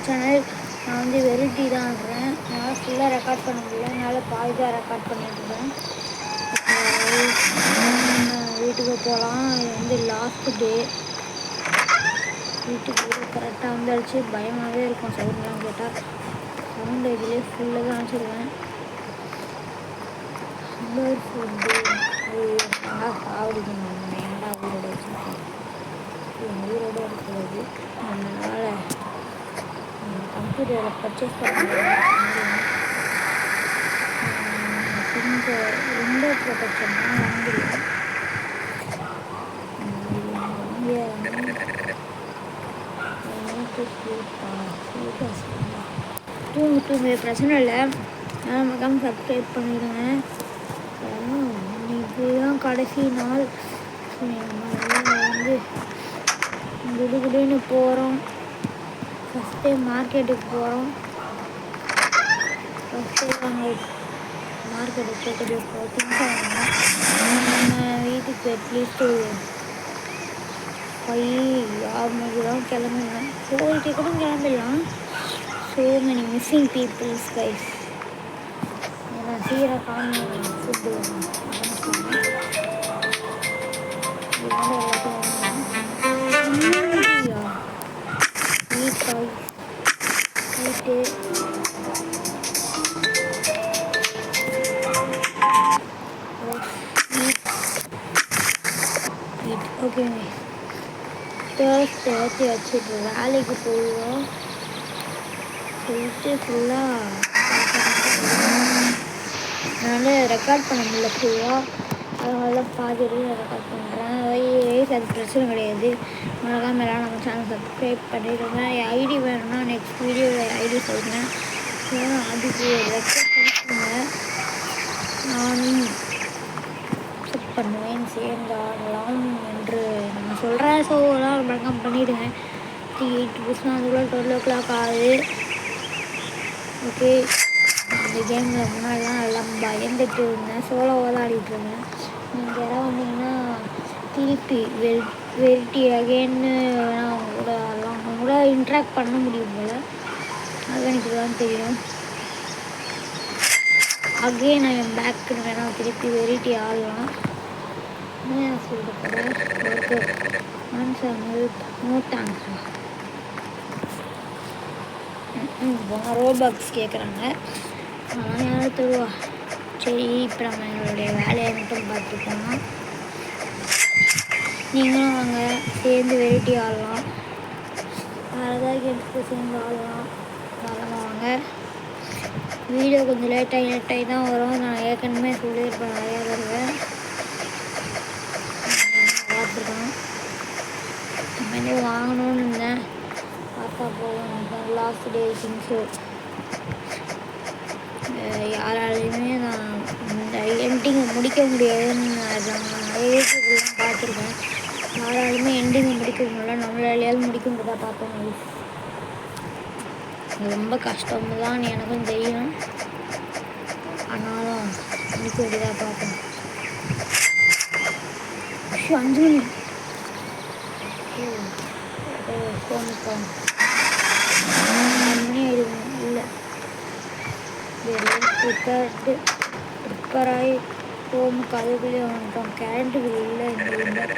Channel. நான் வந்து variety தான் ஆடுறேன். என்னால் ஃபுல்லாக ரெக்கார்ட் பண்ண முடியல, என்னால் பாதி தான் ரெக்கார்ட் பண்ணிட்டுருக்கேன். வீட்டுக்கு போகலாம். இது வந்து லாஸ்ட்டு டே. வீட்டுக்கு கரெக்டாக வந்துடுச்சு. பயமாகவே இருக்கும் சவுண்ட்லாம் கேட்டால். சவுண்டு இதிலே ஃபுல்லாக தான் வச்சுருவேன். ஃபுட்டு சாவடிக்கணும். ஏன்டா உயிரோட வச்சுருக்கேன், உயிரோடு இருக்கிறது. அதனால் கம்ப்யூட்டரை பர்ச்சேஸ் பண்ணுறேன். கொஞ்சம் விண்டோ ப்ரொடெக்ஷன் தான் வாங்கிடுவேன். தூங்கு பிரச்சனை இல்லை. நமக்காக சப்ஸ்கிரைப் பண்ணிடுங்க. இதுதான் கடைசி நாள். வந்து குடுகுடுன்னு போகிறோம். ஃபஸ்ட் டைம் மார்க்கெட்டுக்கு போகிறோம். ஃபஸ்ட் டைம் நாங்கள் மார்க்கெட்டுக்கு போய்ட்டு திங்ஸ் வாங்கணும். நம்ம வீட்டுக்கு அட்லீஸ்ட்டு 5-6 மணிக்கு தான் கிளம்பிடலாம். போயிட்டு கூட கிளம்பிடலாம். So many missing peoples guys. ஏன்னா சீராக காமி ஃபுட்டு ஓகே. தேர்ஸ்டே வச்சுட்டு வேலைக்கு போயிடுவோம். போயிட்டு ஃபுல்லாக என்னால் ரெக்கார்ட் பண்ண முடியல ஃபுல்லாக. அதனால பாதி ரெக்கார்ட் பண்ணுறேன். அது பிரச்சனை கிடையாது. மறக்காம எல்லாம் நம்ம சேனல் சப்ஸ்கிரைப் பண்ணிடுங்க. ஐடி வேணும்னா நெக்ஸ்ட் வீடியோவில் ஐடி சொல்கிறேன். அதுக்கு ரெக்கார்ட் பண்ணிக்கோங்க. நானும் செக் பண்ணுவேன். சேர்ந்து ஆடலாம் என்று நான் சொல்கிறேன். ஸோ எல்லாம் மறக்காம பண்ணிவிடுங்க. 8 அதுக்குள்ளே 12 o'clock ஆகுது. ஓகே. இந்த கேமில் முன்னாடிலாம் நல்லா பயந்துட்டு இருந்தேன். சோலோவாக தான் ஆடிட்டு இருந்தேன். நீங்கள் யாராவது வந்தீங்கன்னா திருப்பி வெரைட்டி அகெயின்னு அவங்க கூட ஆடலாம். அவங்க கூட இன்ட்ராக்ட் பண்ண முடியும் போல். அது எனக்கு தான் தெரியும். அகெயின் நான் பேக்குன்னு வேணால் திருப்பி வெரைட்டி ஆடலாம். என்ன சொல்லிட்டு போகிறேன். ஓகே. No thanks. ரோபாக்ஸ் கேட்குறாங்க. யாரும் தருவா. சரி, இப்போ நம்ம எங்களுடைய வேலையை மட்டும் பார்த்துக்கோங்க. நீங்களும் வாங்க, சேர்ந்து வெரைட்டி ஆடலாம். வேறு ஏதாவது கேம்ஸுக்கு சேர்ந்து ஆடலாம். அதெல்லாம் வாங்க. வீடியோ கொஞ்சம் லேட்டாகி தான் வரும். நான் ஏற்கனவே சொல்லியிருப்பேன், நிறையா வருவேன் பார்த்துருக்கேன். நம்ம வாங்கணும்னு இருந்தேன். பார்த்தா போகும். லாஸ்ட் டே திங்ஸு யாராலையுமே நான் இந்த எண்டிங்கை முடிக்க முடியாதுன்னு நான் நிறைய யூடியூப்லாம் பார்த்துருக்கேன். யாராலுமே எண்டிங்கை முடிக்க முடியல. நம்மளாலேயாவது முடிக்க முடியாதா பார்ப்போம். ரொம்ப கஷ்டம் தான் எனக்கும் தெரியும். ஆனாலும் முடிக்க முடியாதா பார்ப்போம். 5 மணி ஃபோன் 6 மணி ஆயிடுவோம். இல்லை, ப்ரிப்பேராகி ஹோமுக்கு அதுக்குள்ளேயே வந்துட்டோம். கரண்ட்டு பில் இல்லை இந்த வீட்டில்.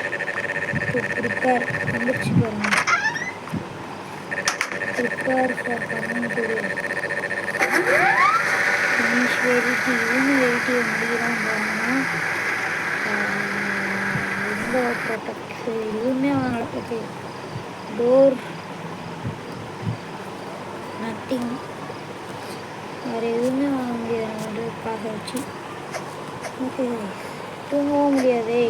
ப்ரிப்பேர் வந்துடுச்சு பாருங்க. Prepare for coming today. Finish variety. இவங்க வெரைட்டி முடிக்கிறான் பாருங்கன்னா. விண்டோ ப்ரொடெக்ட் எதுவுமே வாங்கலை. ஓகே. Door nothing. வேறு எதுவுமே வாங்க முடியாது நம்ம காசை வச்சு. ஓகே. தூங்கவும் முடியாதே.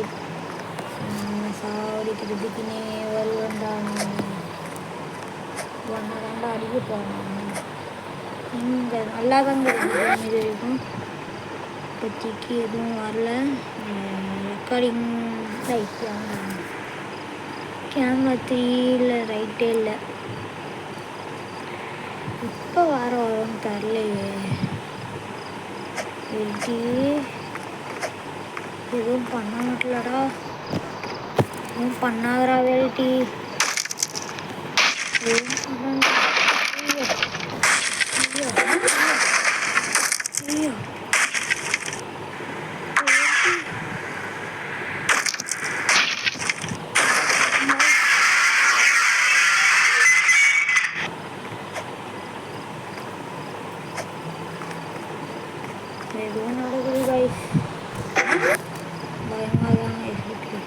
சாவடிக்கிறதுக்குன்னே வருவேன்டான்னு ஒன்றை அடிக்க போகிறேன். இங்கே நல்லா தாங்க இருக்குது. இது வரைக்கும் இப்போதைக்கு எதுவும் வரல. ரெக்கார்டிங் ரைட் கேமரா 3 ரைட்டே இல்லை. இப்போ வரும்னு தரலையே. எதுவும் பண்ண மாட்டலடா. எதுவும் பண்ணாதரா வெரைட்டி. எதுவும் பண்ண எதுவும் நடக்குது கைஸ், பயமாக தான் இருக்கு.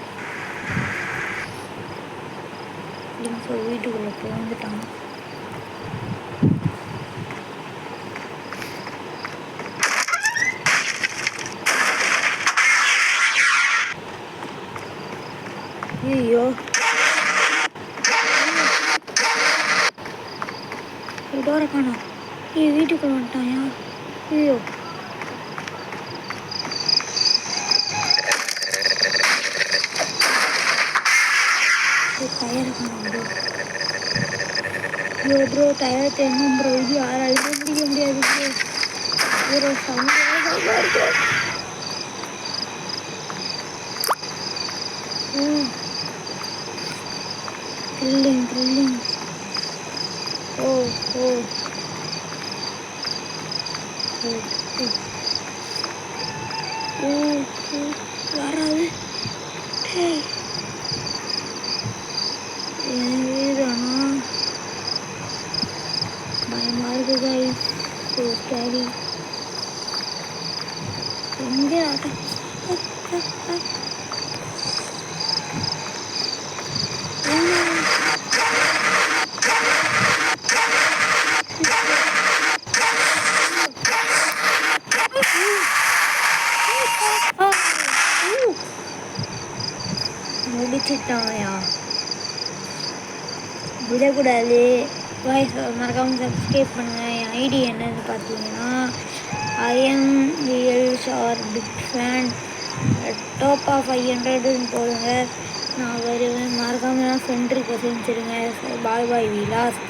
ஸோ வீட்டுக்குள்ளே வந்துட்டாங்க. ஐயோ டோரை காணோம். வீட்டுக்குள்ள வந்துட்டாயா? ஐயோ டயரை காணோம் ப்ரோ. ஐயோ ப்ரோ டயர் தேடணும் ப்ரோ. இது யாராலையும் முடிக்க முடியாது ப்ரோ. ப்ரோ சவுண்டாக இருக்கு. ட்ரில்லிங். ஓ வராது. என் வீடானா பயமாக இருக்கு கைஸ். So scary. எங்கே முடிச்சிட்டாயா? விடக்கூடாது. வாய்ஸ் மறக்காமல் சப்ஸ்கிரைப் பண்ணுங்கள். என் ஐடி என்னன்னு பார்த்தீங்கன்னா IMVLShar big fan. Top of 500ன்னு போடுங்க, நான் வருவேன். மறக்காமல் ஃப்ரெண்ட் ரிக்வெஸ்ட் செஞ்சுருங்க. Bye we last.